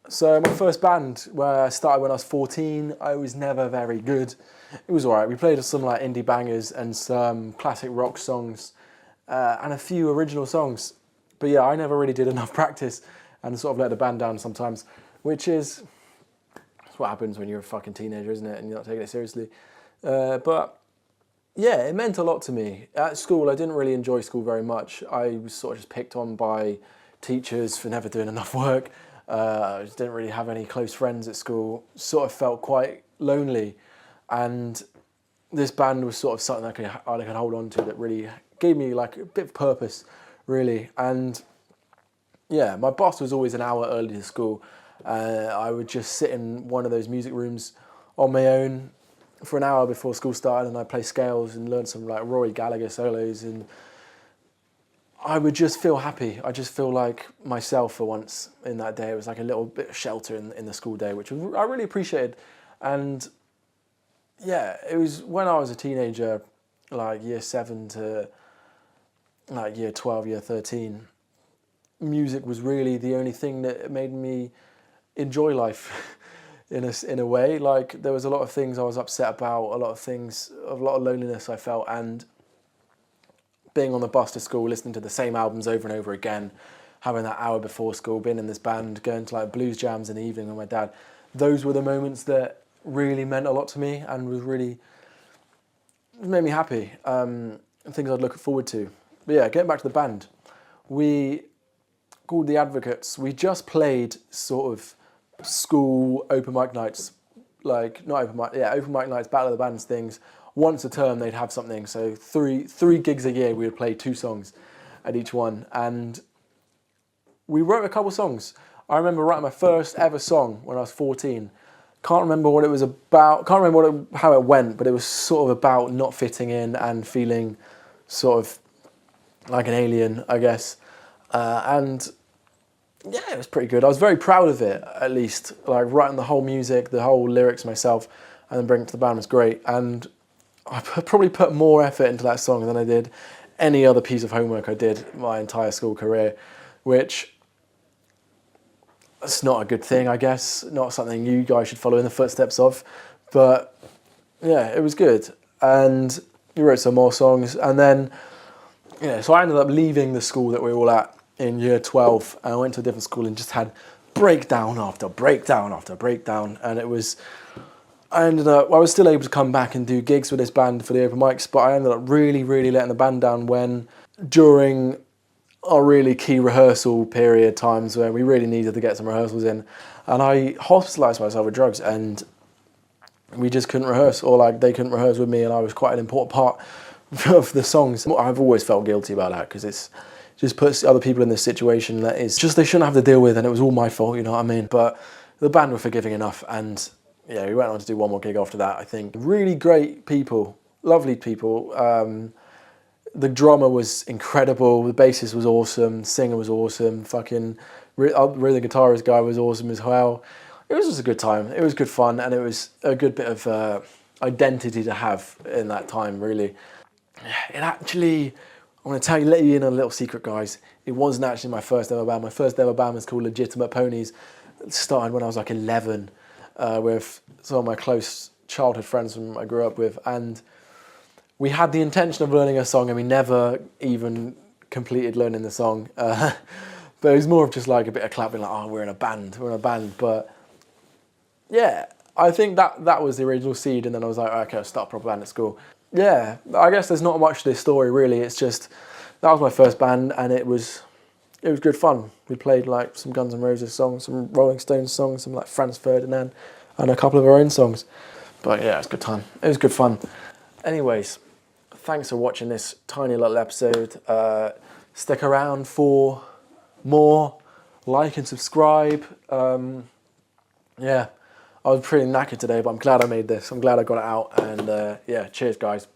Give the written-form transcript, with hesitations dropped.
So my first band, where I started when I was 14, I was never very good. It was alright. We played some like indie bangers and some classic rock songs and a few original songs. But yeah, I never really did enough practice and sort of let the band down sometimes, which is what happens when you're a fucking teenager, isn't it? And you're not taking it seriously. But yeah, it meant a lot to me. At school, I didn't really enjoy school very much. I was sort of just picked on by teachers for never doing enough work. I just didn't really have any close friends at school. Sort of felt quite lonely. And this band was sort of something I could hold on to that really gave me like a bit of purpose, really. And yeah, my boss was always an hour early to school. I would just sit in one of those music rooms on my own for an hour before school started, and I'd play scales and learn some like Rory Gallagher solos, and I would just feel happy. I just feel like myself for once in that day. It was like a little bit of shelter in the school day, which I really appreciated. And yeah, it was when I was a teenager, like year 7 to like year 12, year 13, music was really the only thing that made me enjoy life in a way. Like there was a lot of things I was upset about, a lot of loneliness I felt, and being on the bus to school, listening to the same albums over and over again, having that hour before school, being in this band, going to like blues jams in the evening with my dad, those were the moments that really meant a lot to me and made me happy, and things I'd look forward to. But yeah, getting back to the band, we called The Advocates. We just played sort of school open mic nights, like not open mic, yeah, open mic nights, Battle of the Bands things. Once a term they'd have something, so three gigs a year we would play 2 songs at each one, and we wrote a couple songs. I remember writing my first ever song when I was 14. Can't remember what it was about, can't remember how it went, but it was sort of about not fitting in and feeling sort of like an alien, I guess. And yeah, it was pretty good. I was very proud of it, at least. Like writing the whole music, the whole lyrics myself, and then bringing it to the band was great. And I probably put more effort into that song than I did any other piece of homework I did my entire school career, which is not a good thing, I guess. Not something you guys should follow in the footsteps of. But yeah, it was good. And we wrote some more songs. And then, yeah, so I ended up leaving the school that we were all at in year 12, and I went to a different school and just had breakdown after breakdown after breakdown. And I was still able to come back and do gigs with this band for the open mics, but I ended up really, really letting the band down during our really key rehearsal period times where we really needed to get some rehearsals in. And I hospitalised myself with drugs, and we just couldn't rehearse, or like they couldn't rehearse with me, and I was quite an important part of the songs. I've always felt guilty about that, because it's just puts other people in this situation that is just they shouldn't have to deal with, and it was all my fault, you know what I mean? But the band were forgiving enough, and yeah, we went on to do one more gig after that, I think. Really great people, lovely people. The drummer was incredible, the bassist was awesome, the singer was awesome, fucking rhythm guitarist guy was awesome as well. It was just a good time, it was good fun, and it was a good bit of identity to have in that time, really. It actually, I want to let you in on a little secret, guys. It wasn't actually my first ever band. My first ever band was called Legitimate Ponies. It started when I was like 11 with some of my close childhood friends from I grew up with, and we had the intention of learning a song, and we never even completed learning the song. But it was more of just like a bit of clapping, like, oh, we're in a band. But yeah, I think that was the original seed, and then I was like, okay, I'll start a proper band at school. Yeah, I guess there's not much to this story, really. It's just, that was my first band, and it was good fun. We played like some Guns N' Roses songs, some Rolling Stones songs, some like Franz Ferdinand, and a couple of our own songs. But yeah, it was a good time. It was good fun. Anyways, thanks for watching this tiny little episode. Stick around for more. Like and subscribe. Yeah, I was pretty knackered today, but I'm glad I made this. I'm glad I got it out. And yeah, cheers, guys.